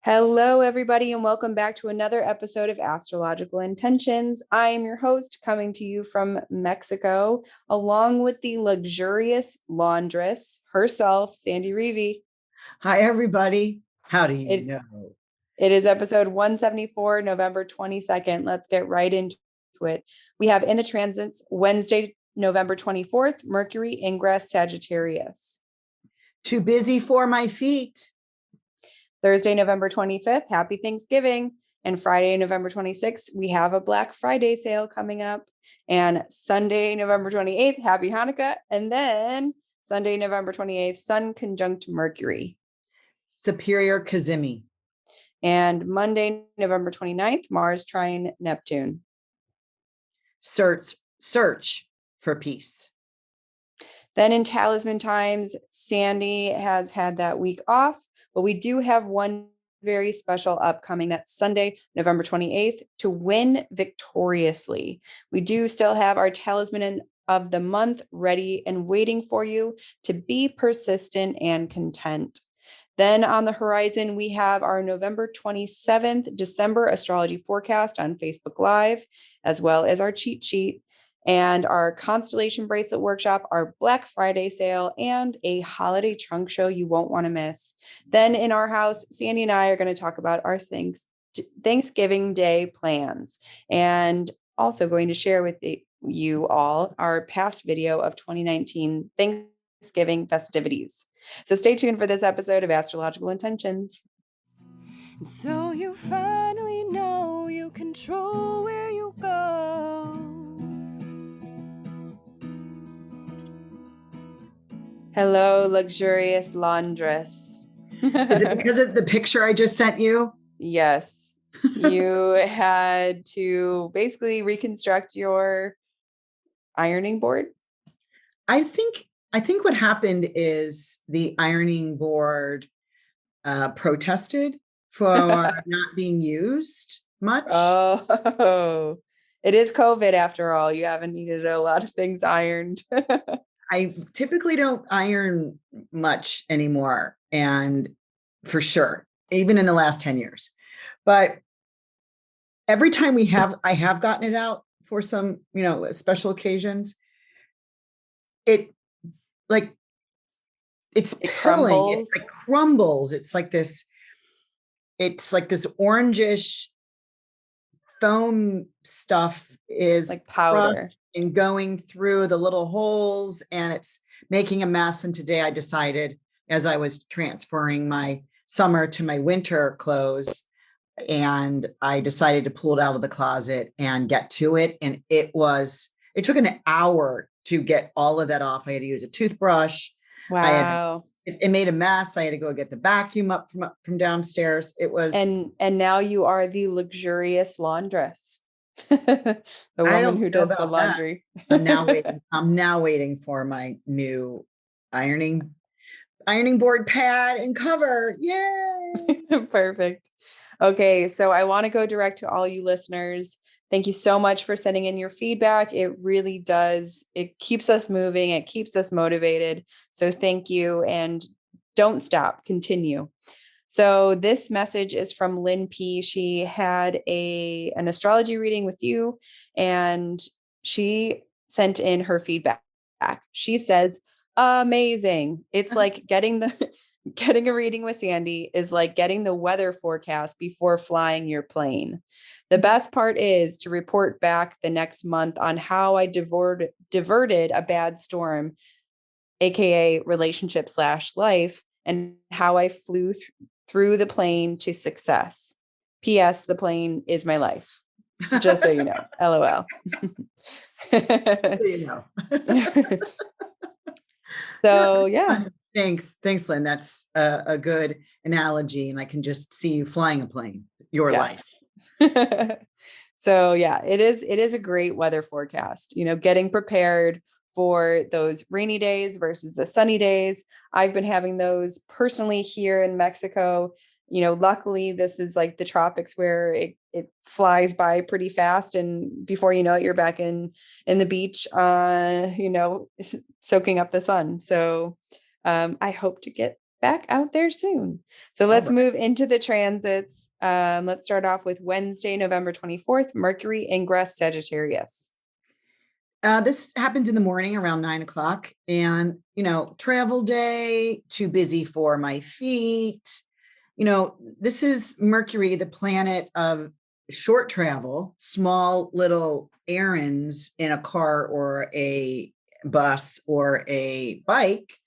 Hello, everybody, and welcome back to another episode of Astrological Intentions. I am your host, coming to you from Mexico, along with the luxurious laundress herself, Sandy Reevy. Hi, everybody. How do you know? It is episode 174, November 22nd. Let's get right into it. We have in the transits Wednesday, November 24th, Mercury, ingress, Sagittarius. Too busy for my feet. Thursday, November 25th, Happy Thanksgiving. And Friday, November 26th, we have a Black Friday sale coming up. And Sunday, November 28th, Happy Hanukkah. And then Sunday, November 28th, Sun conjunct Mercury. Superior Cazimi. And Monday, November 29th, Mars trine Neptune. Search for peace. Then in Talisman times, Sandy has had that week off, but we do have one very special upcoming. That's Sunday, November 28th, to win victoriously. We do still have our Talisman of the month ready and waiting for you to be persistent and content. Then on the horizon, we have our November 27th, December astrology forecast on Facebook Live, as well as our cheat sheet and our constellation bracelet workshop, our Black Friday sale, and a holiday trunk show you won't want to miss. Then in our house, Sandy and I are going to talk about our Thanksgiving Day plans, and also going to share with you all our past video of 2019 Thanksgiving festivities. So stay tuned for this episode of Astrological Intentions. And so you finally know you control where you go. Hello, luxurious laundress. Is it because of the picture I just sent you? Yes. You had to basically reconstruct your ironing board. I think what happened is the ironing board protested for not being used much. Oh, it is COVID after all. You haven't needed a lot of things ironed. I typically don't iron much anymore, and for sure, even in the last 10 years. But every time I have gotten it out for some, special occasions, it's crumbles. It crumbles. It's like this orangish foam stuff is like powder and going through the little holes, and it's making a mess. And today I decided, as I was transferring my summer to my winter clothes, and I decided to pull it out of the closet and get to it. And it took an hour to get all of that off. I had to use a toothbrush. Wow. It made a mess. I had to go get the vacuum up from downstairs. It was. And now you are the luxurious laundress. The woman who does the laundry. I'm now waiting for my new ironing board pad and cover. Yay! Perfect. Okay, so I want to go direct to all you listeners. Thank you so much for sending in your feedback. It really does. It keeps us moving. It keeps us motivated. So thank you, and don't stop. Continue. So this message is from Lynn P. She had an astrology reading with you, and she sent in her feedback. She says, amazing. It's like getting a reading with Sandy is like getting the weather forecast before flying your plane. The best part is to report back the next month on how I diverted a bad storm, aka relationship / life, and how I flew through the plane to success. P.S. The plane is my life. Just so you know. LOL. So you know. So yeah. Thanks, Lynn. That's a good analogy, and I can just see you flying a plane. Your life. So yeah, it is a great weather forecast. Getting prepared for those rainy days versus the sunny days. I've been having those personally here in Mexico. Luckily this is like the tropics where it flies by pretty fast, and before you know it, you're back in the beach, soaking up the sun. So I hope to get back out there soon. So let's move into the transits. Let's start off with Wednesday, November 24th, Mercury ingress Sagittarius. This happens in the morning around 9 o'clock, and, travel day, too busy for my feet. This is Mercury, the planet of short travel, small little errands in a car or a bus or a bike.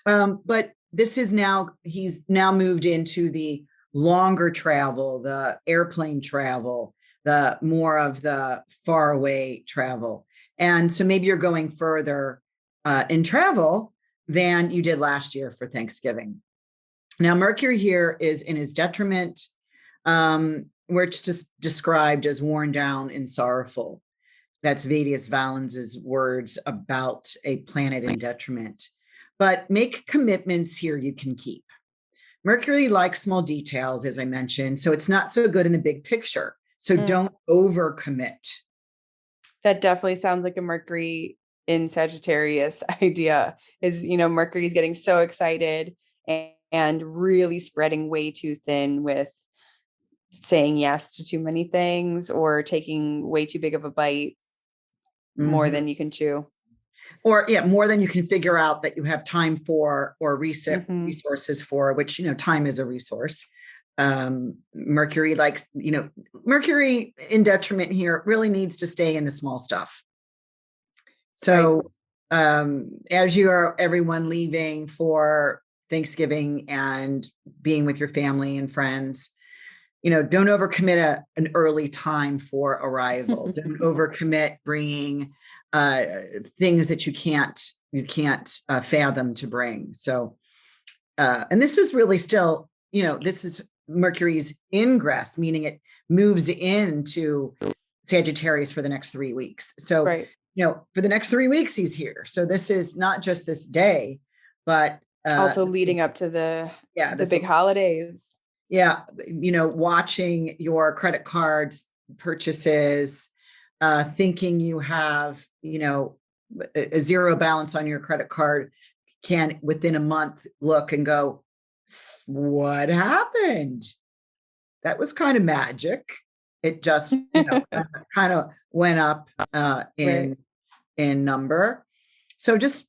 But this is he's now moved into the longer travel, the airplane travel, the more of the far away travel. And so maybe you're going further in travel than you did last year for Thanksgiving. Now, Mercury here is in his detriment, where it's just described as worn down and sorrowful. That's Vedius Valens's words about a planet in detriment. But make commitments here you can keep. Mercury likes small details, as I mentioned, so it's not so good in the big picture. So don't overcommit. That definitely sounds like a Mercury in Sagittarius idea. Is, Mercury's getting so excited and really spreading way too thin with saying yes to too many things or taking way too big of a bite, more than you can chew. Or more than you can figure out that you have time for or resources for, which, time is a resource. Mercury likes, Mercury in detriment here really needs to stay in the small stuff. So as you are everyone leaving for Thanksgiving and being with your family and friends, don't overcommit an early time for arrival. Don't overcommit bringing things that you can't fathom to bring. So, and this is really still, this is Mercury's ingress, meaning it moves into Sagittarius for the next 3 weeks. So, for the next 3 weeks, he's here. So this is not just this day, but also leading up to the big holidays. Yeah. Watching your credit cards purchases, thinking you have, a zero balance on your credit card, can within a month look and go, what happened? That was kind of magic. It just, kind of went up in number. So just,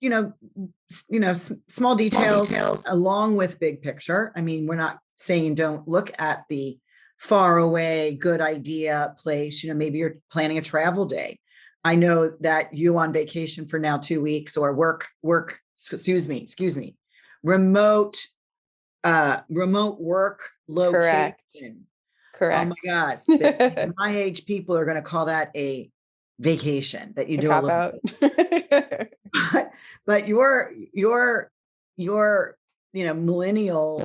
small details along with big picture. I mean, we're not saying don't look at the far away, good idea place. Maybe you're planning a travel day. I know that you on vacation for now 2 weeks or remote work location. Correct. Oh my God. My age people are going to call that a vacation that you do a little bit. But your millennial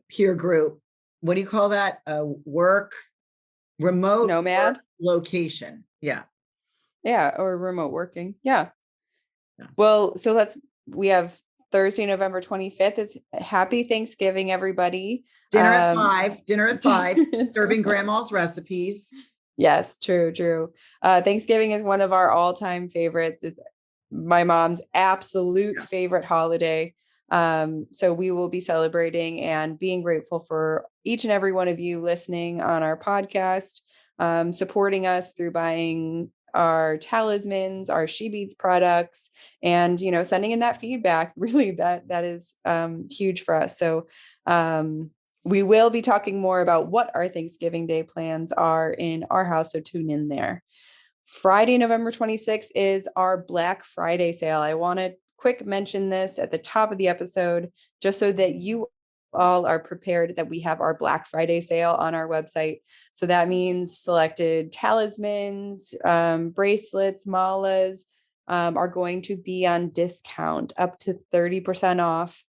peer group, what do you call that? Remote nomad location. Yeah. Or remote working. Yeah. Well, so we have Thursday, November 25th. It's Happy Thanksgiving, everybody. Dinner at 5, serving grandma's recipes. Yes, true. Thanksgiving is one of our all-time favorites. It's my mom's absolute favorite holiday. So we will be celebrating and being grateful for each and every one of you listening on our podcast, supporting us through buying our talismans, our She Beads products, and, sending in that feedback. Really, that is huge for us. So we will be talking more about what our Thanksgiving Day plans are in our house. So tune in there. Friday, November 26th is our Black Friday sale. I want to quick mention this at the top of the episode, just so that you all are prepared that we have our Black Friday sale on our website. So that means selected talismans, bracelets, malas are going to be on discount up to 30% off.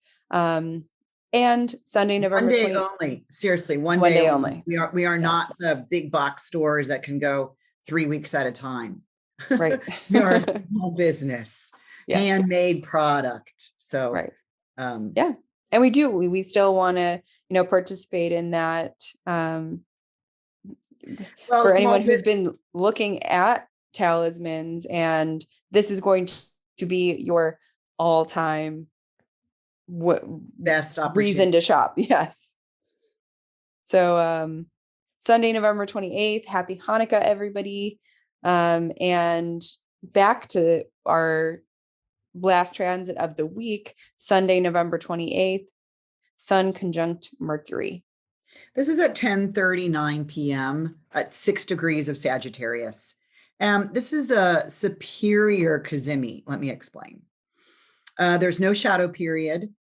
And Sunday, November 20th. 1 day only. Seriously, one day only. We are not the big box stores that can go 3 weeks at a time. Right. We are a small business, handmade product. So, and we still want to, participate in that. For anyone who's been looking at talismans, and this is going to be your all-time what Best opportunity. reason to shop. Yes. So Sunday, November 28th, happy Hanukkah, everybody. And back to our last transit of the week, Sunday, November 28th, Sun conjunct Mercury. This is at 10:39 p.m. at 6 degrees of Sagittarius. This is the superior Cazimi. Let me explain. There's no shadow period,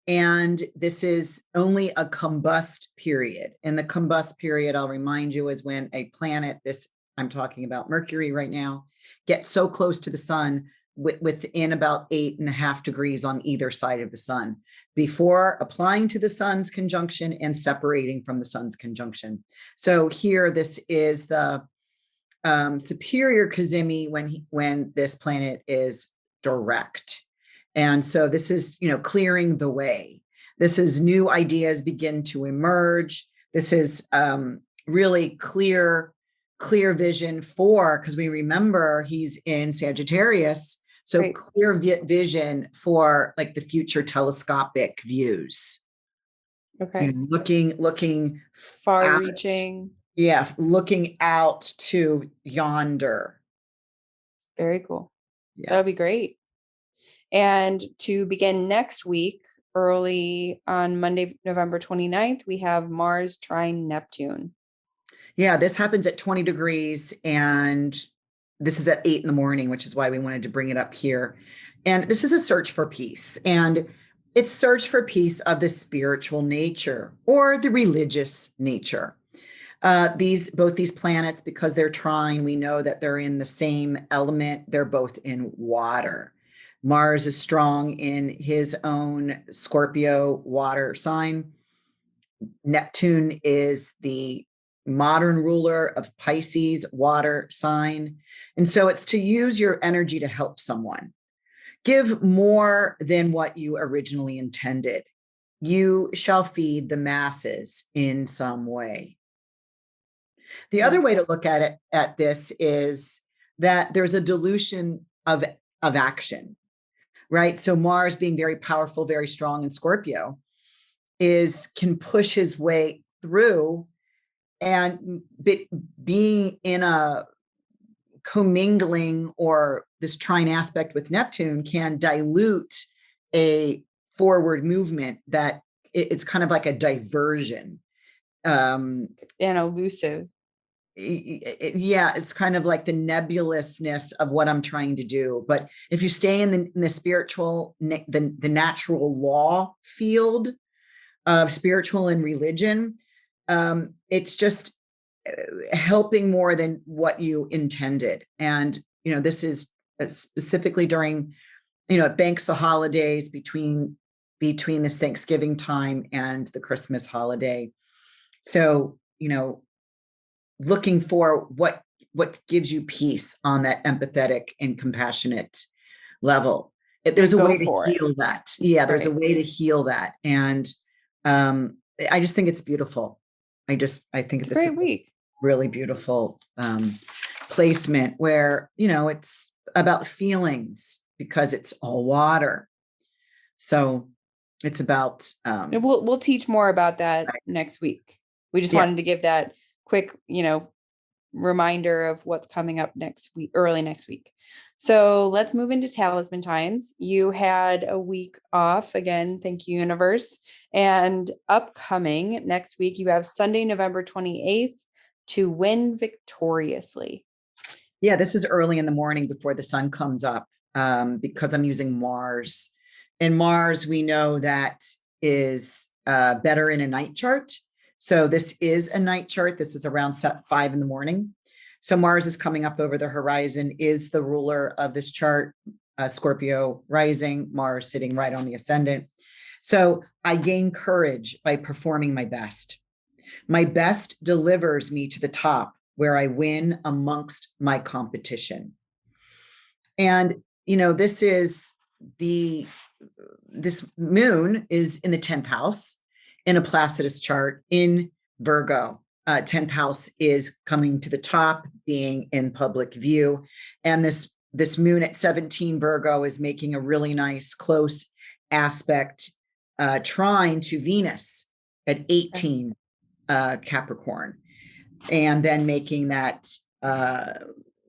and this is only a combust period. And the combust period, I'll remind you, is when a planet, this I'm talking about Mercury right now, gets so close to the sun within about 8.5 degrees on either side of the sun before applying to the sun's conjunction and separating from the sun's conjunction. So here, this is the superior Cazimi when this planet is direct. And so this is, clearing the way. This is new ideas begin to emerge. This is really clear vision because we remember he's in Sagittarius. So Right. Clear vision for like the future telescopic views. Okay. Looking Far out. reaching. Yeah, looking out to yonder. Very cool. Yeah. That'll be great. And to begin next week, early on Monday, November 29th, we have Mars trine Neptune. Yeah, this happens at 20 degrees, and this is at 8 a.m, which is why we wanted to bring it up here. And this is a search for peace, and it's search for peace of the spiritual nature or the religious nature. Both these planets, because they're trine, we know that they're in the same element. They're both in water. Mars is strong in his own Scorpio water sign. Neptune is the modern ruler of Pisces water sign. And so it's to use your energy to help someone. Give more than what you originally intended. You shall feed the masses in some way. The other way to look at this is that there's a dilution of action, right? So Mars being very powerful, very strong in Scorpio can push his way through, and being in a commingling or this trine aspect with Neptune can dilute a forward movement that it's kind of like a diversion. And elusive. It's kind of like the nebulousness of what I'm trying to do. But if you stay in the spiritual, the natural law field of spiritual and religion, it's just helping more than what you intended. And, this is specifically during, it banks the holidays between this Thanksgiving time and the Christmas holiday. So, looking for what gives you peace on that empathetic and compassionate level. There's a way to heal that. Yeah, there's a way to heal that. And I just think it's beautiful. I think it's a great week. Really beautiful placement where, it's about feelings because it's all water. So it's about we'll teach more about that next week. We just wanted to give that quick, reminder of what's coming up next week, early next week. So let's move into Talisman times. You had a week off again. Thank you, universe. And upcoming next week, you have Sunday, November 28th to win victoriously. Yeah, this is early in the morning before the sun comes up because I'm using Mars. And Mars, we know that is better in a night chart. So this is a night chart. This is around 5 a.m. So Mars is coming up over the horizon, is the ruler of this chart, Scorpio rising, Mars sitting right on the ascendant. So I gain courage by performing my best. My best delivers me to the top where I win amongst my competition. And, this moon is in the 10th house in a Placidus chart in Virgo. 10th house is coming to the top, being in public view. And this moon at 17 Virgo is making a really nice close aspect trine to Venus at 18 Capricorn. And then making that,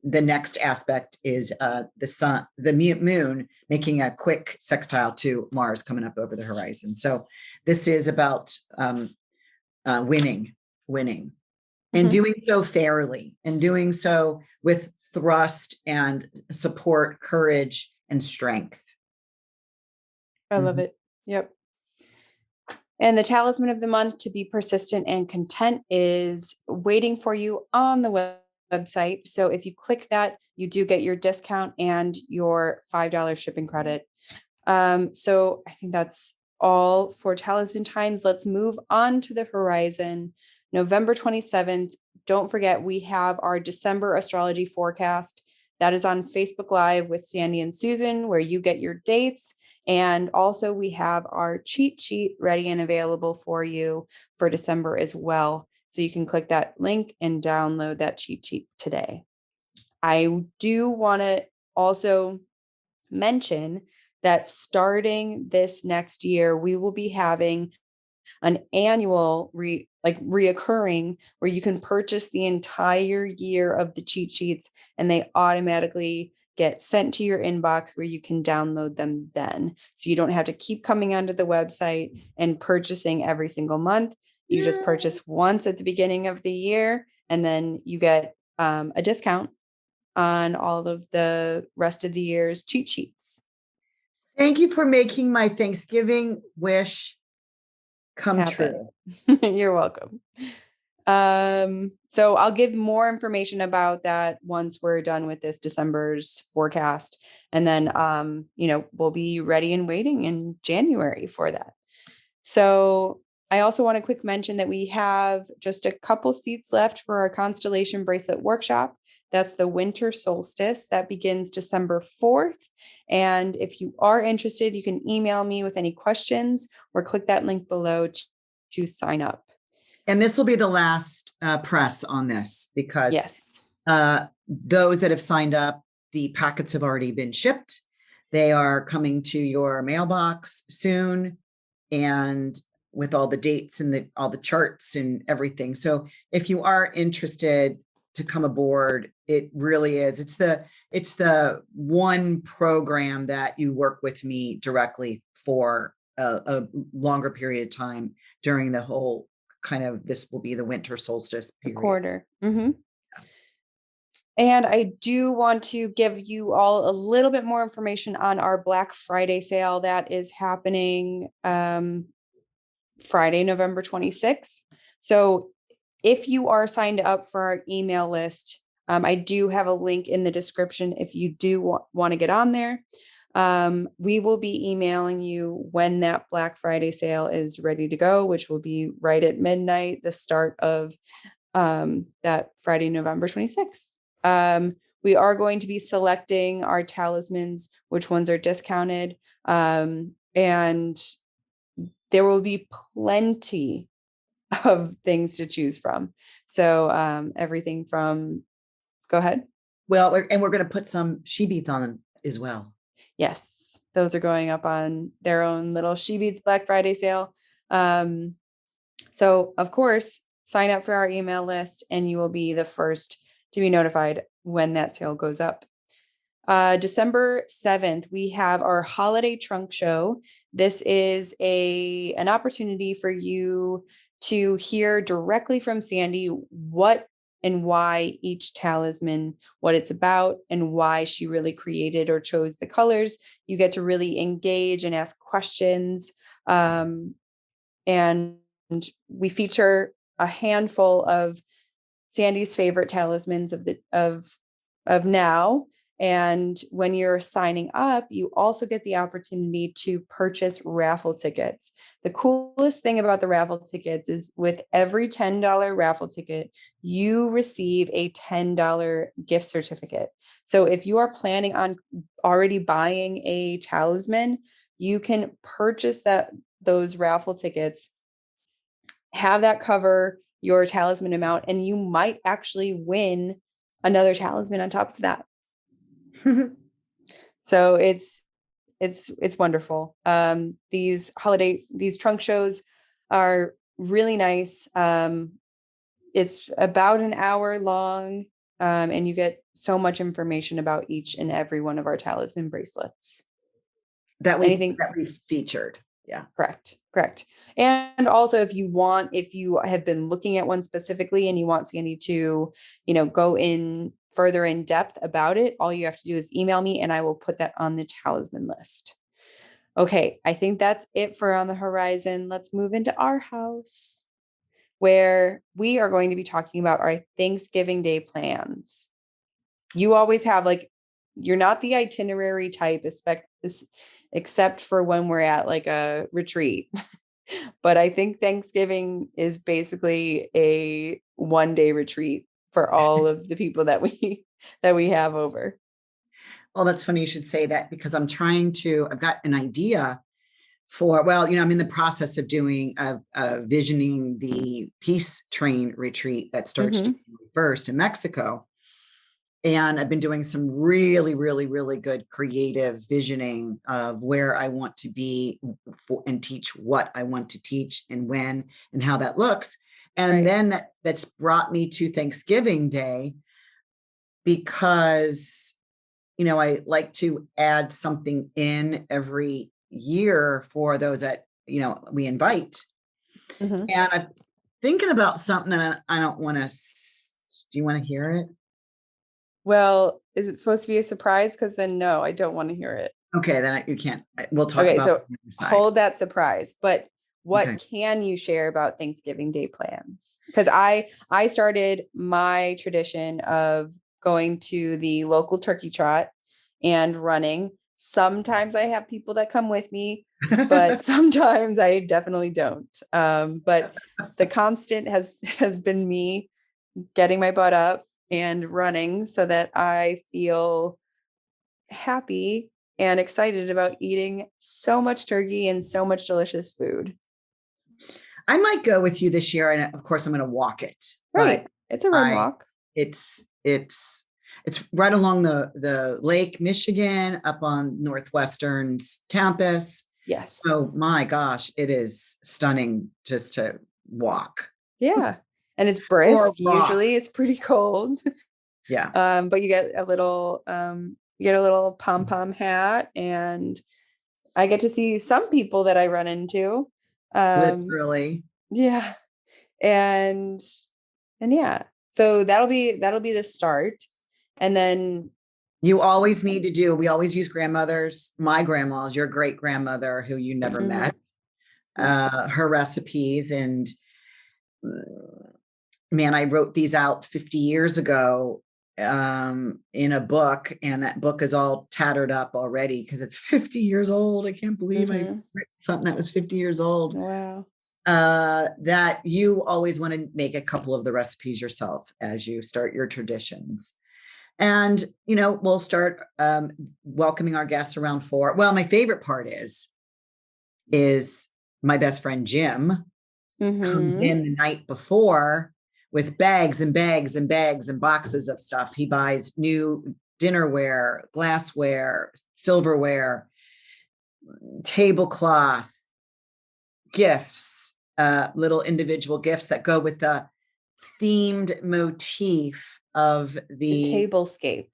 the next aspect is the sun, the moon making a quick sextile to Mars coming up over the horizon. So this is about winning, and doing so fairly, and doing so with thrust and support, courage, and strength. I love it. Yep. And the talisman of the month, to be persistent and content, is waiting for you on the website. So if you click that, you do get your discount and your $5 shipping credit. So I think that's all for talisman times. Let's move on to the horizon. November 27th. Don't forget, we have our December astrology forecast. That is on Facebook Live with Sandy and Susan, where you get your dates. And also we have our cheat sheet ready and available for you for December as well. So you can click that link and download that cheat sheet today. I do want to also mention that starting this next year, we will be having an annual reoccurring where you can purchase the entire year of the cheat sheets and they automatically get sent to your inbox where you can download them then. So you don't have to keep coming onto the website and purchasing every single month. You just purchase once at the beginning of the year, and then you get a discount on all of the rest of the year's cheat sheets. Thank you for making my Thanksgiving wish come true. You're welcome. So I'll give more information about that once we're done with this December's forecast. And then, we'll be ready and waiting in January for that. So I also want to quick mention that we have just a couple seats left for our constellation bracelet workshop. That's the winter solstice that begins December 4th. And if you are interested, you can email me with any questions or click that link below to sign up. And this will be the last press on this, because yes, those that have signed up, the packets have already been shipped. They are coming to your mailbox soon, and with all the dates and all the charts and everything. So if you are interested to come aboard, it really is. It's the one program that you work with me directly for a longer period of time during the whole this will be the winter solstice period. quarter. Mm-hmm. And I do want to give you all a little bit more information on our Black Friday sale that is happening Friday, November 26th. So if you are signed up for our email list, I do have a link in the description if you do want to get on there. We will be emailing you when that Black Friday sale is ready to go, which will be right at midnight, the start of that Friday, November 26th. We are going to be selecting our talismans, which ones are discounted, and there will be plenty of things to choose from. So everything from, go ahead. Well, and we're going to put some she beads on them as well. Yes, those are going up on their own little She Beads Black Friday sale. So of course, sign up for our email list and you will be the first to be notified when that sale goes up. December 7th, we have our holiday trunk show. This is an opportunity for you to hear directly from Sandy what and why each talisman, what it's about, and why she really created or chose the colors. You get to really engage and ask questions. And we feature a handful of Sandy's favorite talismans of now. And when you're signing up, you also get the opportunity to purchase raffle tickets. The coolest thing about the raffle tickets is with every $10 raffle ticket, you receive a $10 gift certificate. So if you are planning on already buying a talisman, you can purchase those raffle tickets, have that cover your talisman amount, and you might actually win another talisman on top of that. So it's It's wonderful. These trunk shows are really nice. It's about an hour long, and you get so much information about each and every one of our talisman bracelets. That Anything we featured. Yeah. Correct. And also if you have been looking at one specifically and you want Sandy to, go in further in depth about it, all you have to do is email me and I will put that on the talisman list. Okay, I think that's it for On the Horizon. Let's move into our house, where we are going to be talking about our Thanksgiving Day plans. You always have you're not the itinerary type, except for when we're at like a retreat. But I think Thanksgiving is basically a 1-day retreat for all of the people that we have over. Well, that's funny you should say that, because I've got an idea for, I'm in the process of doing visioning the peace train retreat that starts January 1st in Mexico. And I've been doing some really, really, really good creative visioning of where I want to be and teach what I want to teach and when and how that looks. And then that's brought me to Thanksgiving Day, because, I like to add something in every year for those that, we invite. And I'm thinking about something that I don't want to, do you want to hear it? Well, is it supposed to be a surprise? Because then no, I don't want to hear it. Okay, then you can't. We'll talk about it. So hold that surprise. But what can you share about Thanksgiving Day plans? Because I started my tradition of going to the local turkey trot and running. Sometimes I have people that come with me, but sometimes I definitely don't. But the constant has been me getting my butt up and running so that I feel happy and excited about eating so much turkey and so much delicious food. I might go with you this year, and of course I'm going to walk it. Right. It's a run walk. It's right along the Lake Michigan, up on Northwestern's campus. Yes. So my gosh, it is stunning just to walk. Yeah. And it's brisk. Usually it's pretty cold. Yeah. But you get a little pom-pom hat, and I get to see some people that I run into. Literally. Yeah. And yeah. So that'll be the start. And then you always need to do, we always use grandmothers, my grandma's, your great grandmother, who you never met, her recipes. And man, I wrote these out 50 years ago in a book, and that book is all tattered up already because it's 50 years old. I can't believe I wrote something that was 50 years old. Wow. That you always want to make a couple of the recipes yourself as you start your traditions. And, we'll start welcoming our guests around 4. Well, my favorite part is my best friend, Jim, comes in the night before with bags and bags and bags and boxes of stuff. He buys new dinnerware, glassware, silverware, tablecloth, gifts, little individual gifts that go with the themed motif of the tablescape.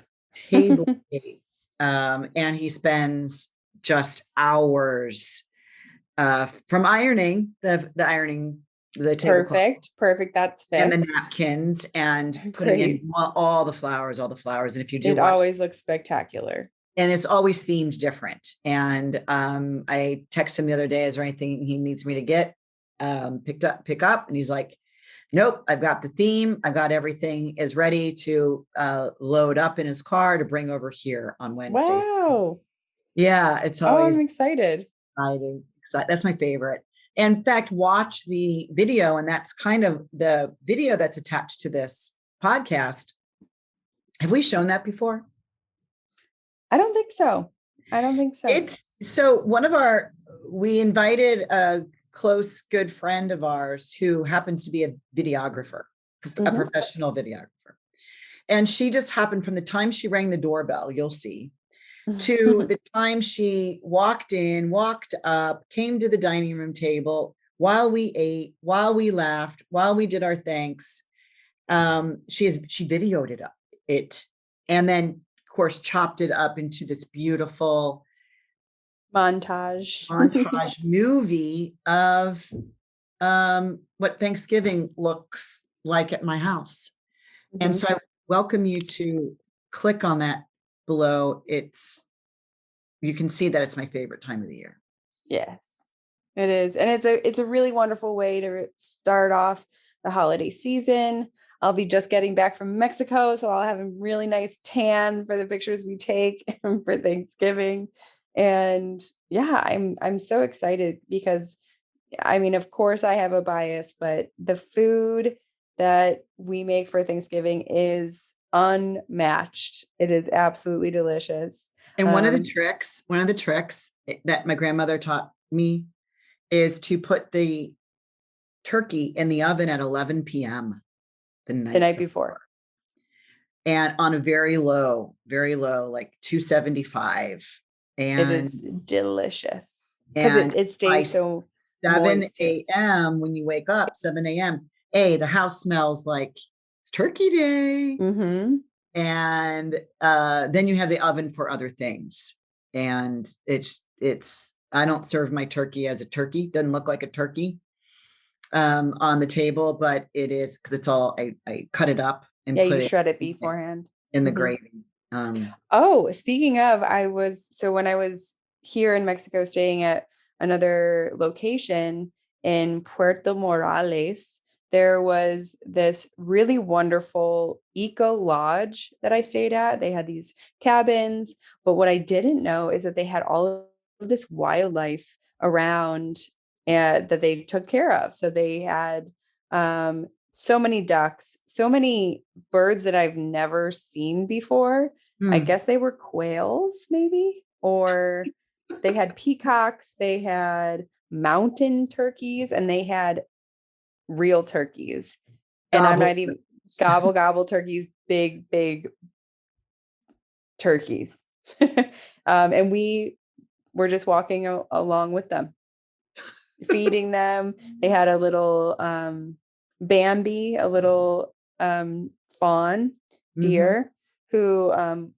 And he spends just hours from ironing the perfect. That's fixed. And the napkins and putting in all the flowers. And if you do, it always looks spectacular. And it's always themed different. And I texted him the other day, is there anything he needs me to get pick up? And he's like, nope, I've got the theme. I've got everything is ready to load up in his car to bring over here on Wednesday. Wow. Yeah, it's always. I'm excited. That's my favorite. In fact, watch the video, and that's kind of the video that's attached to this podcast. Have we shown that before? I don't think so. So we invited a close, good friend of ours who happens to be a videographer, a professional videographer. And she just happened, from the time she rang the doorbell, you'll see, to the time she walked in, walked up, came to the dining room table while we ate, while we laughed, while we did our thanks. She videoed it and then of course chopped it up into this beautiful Montage. movie of what Thanksgiving looks like at my house. And so I welcome you to click on that below. You can see that it's my favorite time of the year. Yes, it is. And it's a really wonderful way to start off the holiday season. I'll be just getting back from Mexico, so I'll have a really nice tan for the pictures we take for Thanksgiving. And yeah, I'm so excited because I mean, of course I have a bias, but the food that we make for Thanksgiving is unmatched. It is absolutely delicious. And one of the tricks that my grandmother taught me is to put the turkey in the oven at 11 p.m. the night before. And on a very low, like 275. And it is delicious because it stays so 7 a.m. when you wake up, 7 a.m. The house smells like it's turkey day. And then you have the oven for other things. And I don't serve my turkey as a turkey. Doesn't look like a turkey on the table, but it is because it's all, I cut it up and put you shred it beforehand in the gravy. Speaking of, when I was here in Mexico staying at another location in Puerto Morales, there was this really wonderful eco lodge that I stayed at. They had these cabins, but what I didn't know is that they had all of this wildlife around that they took care of. So they had so many ducks, so many birds that I've never seen before. I guess they were quails, maybe, or they had peacocks, they had mountain turkeys, and they had real turkeys. And I'm not even gobble turkeys, big turkeys. And we were just walking along with them, feeding them. They had a little Bambi, a little fawn deer who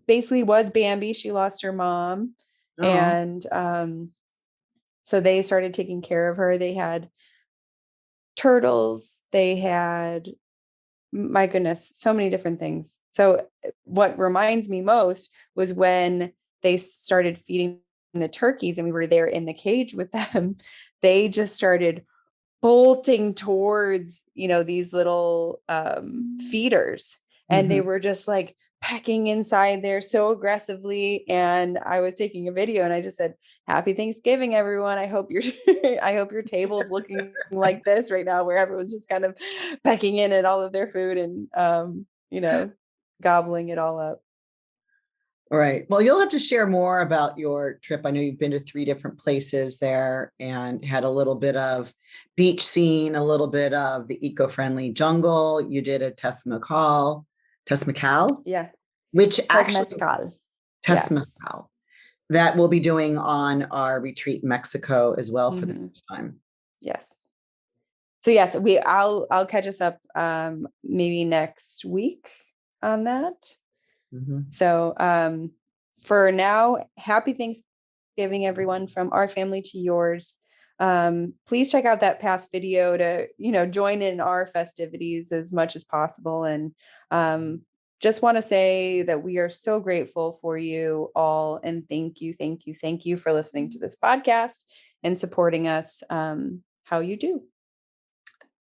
basically was Bambi. She lost her mom. And so they started taking care of her. They had turtles. They had, my goodness, so many different things. So what reminds me most was when they started feeding the turkeys and we were there in the cage with them, they just started bolting towards, these little feeders. And they were just like pecking inside there so aggressively. And I was taking a video and I just said, "Happy Thanksgiving, everyone. I hope your table is looking like this right now, where everyone's just kind of pecking in at all of their food and, gobbling it all up." All right. Well, you'll have to share more about your trip. I know you've been to 3 different places there and had a little bit of beach scene, a little bit of the eco-friendly jungle. You did a Tesmacal. Yeah. Which actually Tesmezcal. That we'll be doing on our retreat in Mexico as well for the first time. Yes. So yes, I'll catch us up maybe next week on that. So for now, happy Thanksgiving, everyone, from our family to yours. Please check out that past video to, join in our festivities as much as possible. And just want to say that we are so grateful for you all. And thank you for listening to this podcast and supporting us how you do.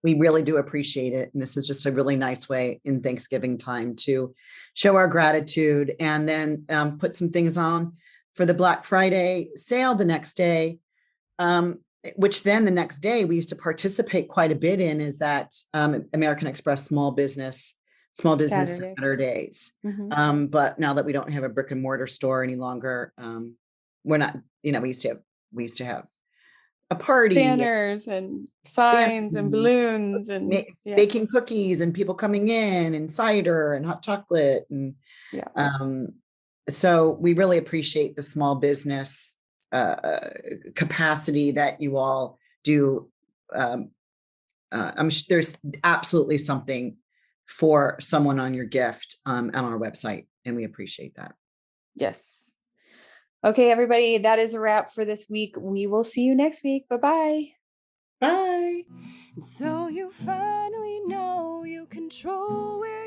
We really do appreciate it. And this is just a really nice way in Thanksgiving time to show our gratitude and then put some things on for the Black Friday sale the next day, which then the next day we used to participate quite a bit in, is that American Express small business Saturdays. But now that we don't have a brick and mortar store any longer, we're not, we used to have a party, banners and signs and balloons and baking cookies and people coming in and cider and hot chocolate and So we really appreciate the small business capacity that you all do. I'm sure there's absolutely something for someone on your gift on our website, and we appreciate that. Yes. Okay, everybody, that is a wrap for this week. We will see you next week. Bye-bye. Bye. And so you finally know you control where